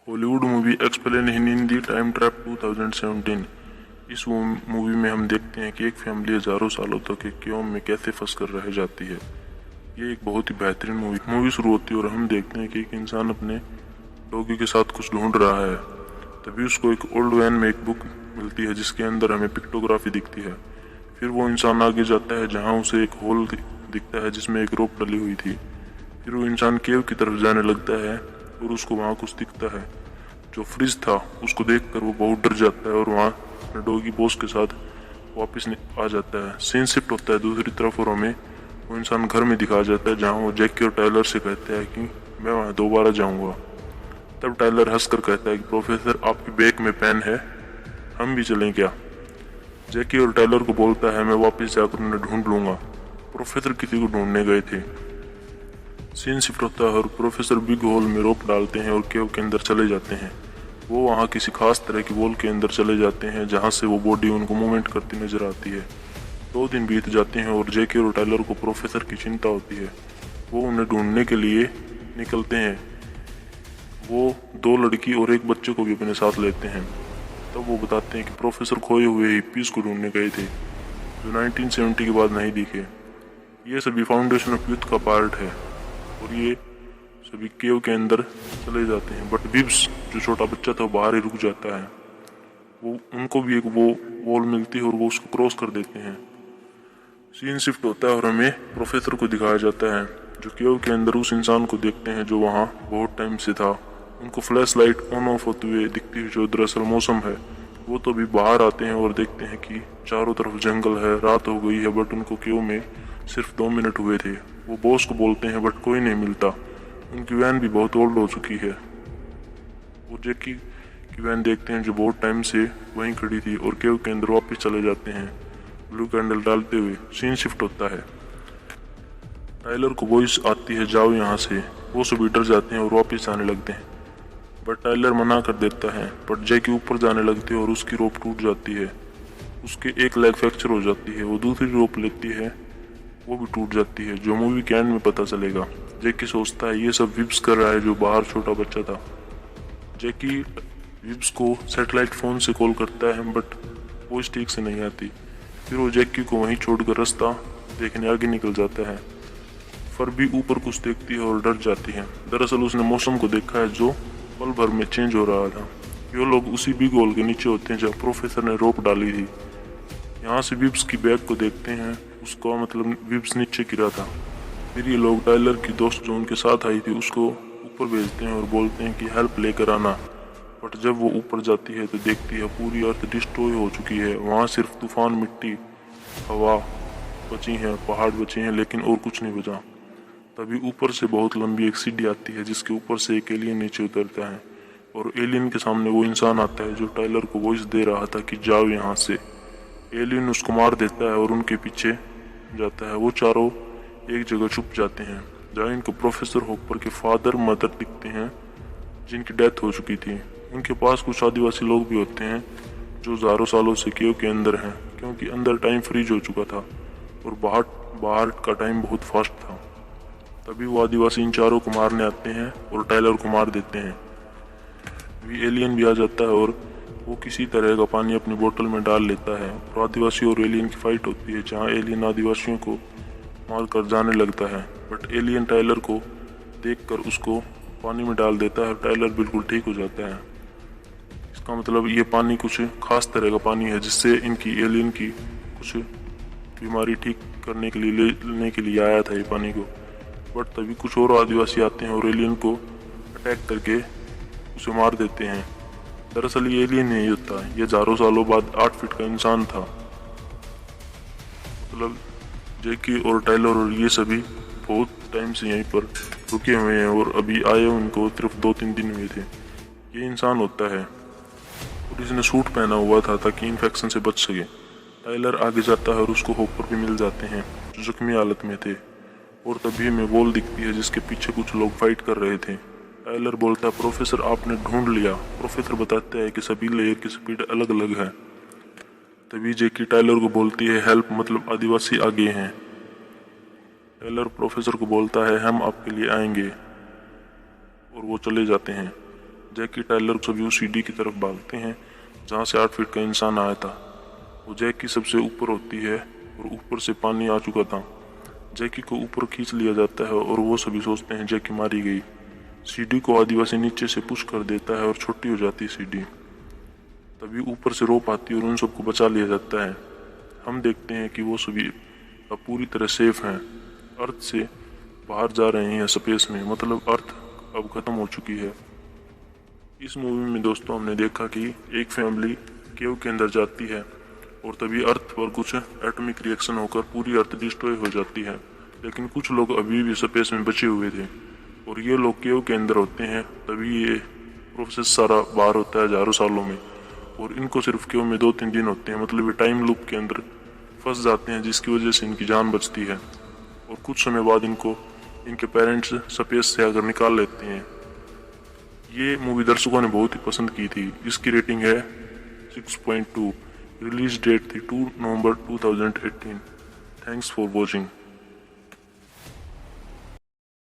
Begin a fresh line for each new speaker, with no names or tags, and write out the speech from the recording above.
Hollywood movie explain in Hindi time trap 2017। इस movie में हम देखते हैं कि एक फैमिली हजारों सालों तक एक क्योम में कैसे फंस कर रह जाती है। ये एक बहुत ही बेहतरीन मूवी शुरू होती है और हम देखते हैं कि एक इंसान अपने डॉगी के साथ कुछ ढूंढ रहा है। तभी उसको एक ओल्ड वैन में एक बुक मिलती है जिसके अंदर हमें पिक्टोग्राफी दिखती है। फिर वो इंसान आगे जाता है जहाँ उसे एक होल दिखता है जिसमें एक रोप डली हुई थी। फिर वो इंसान केव की तरफ जाने लगता है और उसको वहाँ कुछ दिखता है जो फ्रिज था। उसको देखकर वो बहुत डर जाता है और वहाँ अपने डॉगी बॉस के साथ वापस आ जाता है। सीन शिफ्ट होता है दूसरी तरफ और हमें वो इंसान घर में दिखाया जाता है जहाँ वो जैकी और टाइलर से कहता है कि मैं वहाँ दोबारा जाऊँगा। तब टाइलर हंसकर कहता है कि प्रोफेसर आपकी बैग में पेन है, हम भी चलें क्या। जैकी और टाइलर को बोलता है मैं वापस जाकर उन्हें ढूंढ लूंगा, प्रोफेसर किसी को ढूंढने गए थे। सीन शिफ्ट होता है और प्रोफेसर बिग होल में रोप डालते हैं और केव के अंदर चले जाते हैं। वो वहाँ किसी खास तरह की वॉल के अंदर चले जाते हैं जहाँ से वो बॉडी उनको मूवमेंट करती नजर आती है। 2 दिन बीत जाते हैं और जेके और टाइलर को प्रोफेसर की चिंता होती है। वो उन्हें ढूंढने के लिए निकलते हैं। वो 2 लड़की और एक बच्चे को भी अपने साथ लेते हैं। तब वो बताते हैं कि प्रोफेसर खोए हुए हिप्पीज को ढूंढने गए थे जो 1970 के बाद नहीं दिखे। ये सभी फाउंडेशन ऑफ यूथ का पार्ट है और ये सभी केव के अंदर चले जाते हैं। बट बिब्स जो छोटा बच्चा था वो बाहर ही रुक जाता है। वो उनको भी एक वो वॉल मिलती है और वो उसको क्रॉस कर देते हैं। सीन शिफ्ट होता है और हमें प्रोफेसर को दिखाया जाता है जो केव के अंदर उस इंसान को देखते हैं जो वहाँ बहुत टाइम से था। उनको फ्लैश लाइट ऑन ऑफ होते हुए दिखती है जो दरअसल मौसम है। वो तो अभी बाहर आते हैं और देखते हैं कि चारों तरफ जंगल है, रात हो गई है। बट उनको केव में सिर्फ 2 मिनट हुए थे। वो बॉस को बोलते हैं बट कोई नहीं मिलता। उनकी वैन भी बहुत ओल्ड हो चुकी है। वो जैकी की वैन देखते हैं जो बहुत टाइम से वहीं खड़ी थी और केव के अंदर वापस चले जाते हैं ब्लू कैंडल डालते हुए। सीन शिफ्ट होता है। टाइलर को वॉइस आती है जाओ यहाँ से। वो सभी डर जाते हैं और वापस जाने लगते हैं बट टाइलर मना कर देता है। बट जैकी ऊपर जाने लगती है और उसकी रोप टूट जाती है। उसके एक लेग फ्रैक्चर हो जाती है। वो दूसरी रोप लेती है, वो भी टूट जाती है जो मूवी के एंड में पता चलेगा। जैकी सोचता है ये सब विब्स कर रहा है जो बाहर छोटा बच्चा था। जैकी विब्स को सैटेलाइट फोन से कॉल करता है बट वॉइस ठीक से नहीं आती। फिर वो जैकी को वहीं छोड़कर रास्ता देखने आगे निकल जाता है। फर भी ऊपर कुछ देखती है और डर जाती है। दरअसल उसने मौसम को देखा है जो पल भर में चेंज हो रहा था। ये लोग उसी बिग होल के नीचे होते हैं जहाँ प्रोफेसर ने रोप डाली थी। यहाँ से विब्स की बैग को देखते हैं, उसका मतलब विब्स नीचे गिरा था। फिर ये लोग टाइलर की दोस्त जो उनके साथ आई थी उसको ऊपर भेजते हैं और बोलते हैं कि हेल्प लेकर आना। बट जब वो ऊपर जाती है तो देखती है पूरी अर्थ डिस्ट्रॉय हो चुकी है। वहाँ सिर्फ तूफान, मिट्टी, हवा बची है, पहाड़ बचे हैं, लेकिन और कुछ नहीं बचा। तभी ऊपर से बहुत लंबी एक सीढ़ी आती है जिसके ऊपर से एक एलियन नीचे उतरता है और एलियन के सामने वो इंसान आता है जो टाइलर को वॉइस दे रहा था कि जाओ यहाँ से। एलियन उसको मार देता है और उनके पीछे जाता है। वो चारों एक जगह छुप जाते हैं जहाँ इनको प्रोफेसर हॉपर के फादर मदर दिखते हैं जिनकी डेथ हो चुकी थी। उनके पास कुछ आदिवासी लोग भी होते हैं जो हजारों सालों से केव के अंदर हैं क्योंकि अंदर टाइम फ्रीज हो चुका था और बाहर बाहर का टाइम बहुत फास्ट था। तभी वो आदिवासी इन चारों को मारने आते हैं और टाइलर को मार देते हैं। भी एलियन भी आ जाता है और वो किसी तरह का पानी अपनी बोतल में डाल लेता है और आदिवासी और एलियन की फाइट होती है जहाँ एलियन आदिवासियों को मार कर जाने लगता है। बट एलियन टाइलर को देखकर उसको पानी में डाल देता है और टाइलर बिल्कुल ठीक हो जाता है। इसका मतलब ये पानी कुछ खास तरह का पानी है जिससे इनकी एलियन की कुछ बीमारी ठीक करने के लिए लेने के लिए आया था ये पानी को। बट तभी कुछ और आदिवासी आते हैं और एलियन को अटैक करके उसे मार देते हैं। दरअसल ये एलियन नहीं होता, ये हजारों सालों बाद 8 फीट का इंसान था। मतलब जैकी और टाइलर और ये सभी बहुत टाइम से यहीं पर रुके हुए हैं और अभी आए उनको सिर्फ 2-3 दिन हुए थे। ये इंसान होता है और इसने सूट पहना हुआ था ताकि इन्फेक्शन से बच सके। टाइलर आगे जाता है और उसको हॉपर भी मिल जाते हैं जो जख्मी हालत में थे और तभी हमें वॉल दिखती है जिसके पीछे कुछ लोग फाइट कर रहे थे। टाइलर बोलता है प्रोफेसर आपने ढूंढ लिया। प्रोफेसर बताता है कि सभी लेयर की स्पीड अलग अलग है। तभी जैकी टाइलर को बोलती है हेल्प मतलब आदिवासी आगे हैं। टाइलर प्रोफेसर को बोलता है हम आपके लिए आएंगे और वो चले जाते हैं। जैकी टायलर सभी उस सीढ़ी की तरफ भागते हैं जहाँ से 8 फीट का इंसान आया था। वो जैकी सबसे ऊपर होती है और ऊपर से पानी आ चुका था। जैकी को ऊपर खींच लिया जाता है और वो सभी सोचते हैं जैकी मारी गई। सीढ़ी को आदिवासी नीचे से पुश कर देता है और छोटी हो जाती है सीढ़ी। तभी ऊपर से रोप आती है और उन सबको बचा लिया जाता है। हम देखते हैं कि वो सभी अब पूरी तरह सेफ हैं, अर्थ से बाहर जा रहे हैं स्पेस में, मतलब अर्थ अब खत्म हो चुकी है। इस मूवी में दोस्तों हमने देखा कि एक फैमिली केव के अंदर जाती है और तभी अर्थ पर कुछ एटॉमिक रिएक्शन होकर पूरी अर्थ डिस्ट्रॉय हो जाती है, लेकिन कुछ लोग अभी भी स्पेस में बचे हुए थे और ये लोग केव के अंदर होते हैं। तभी ये प्रोसेस सारा बाहर होता है हजारों सालों में, और इनको सिर्फ केव में 2-3 दिन होते हैं, मतलब ये टाइम लूप के अंदर फंस जाते हैं, जिसकी वजह से इनकी जान बचती है। और कुछ समय बाद इनको इनके पेरेंट्स स्पेस से आकर निकाल लेते हैं। ये मूवी दर्शकों ने बहुत ही पसंद की थी। इसकी रेटिंग है 6.2। रिलीज डेट थी 2 नवंबर 2018। Thanks for watching.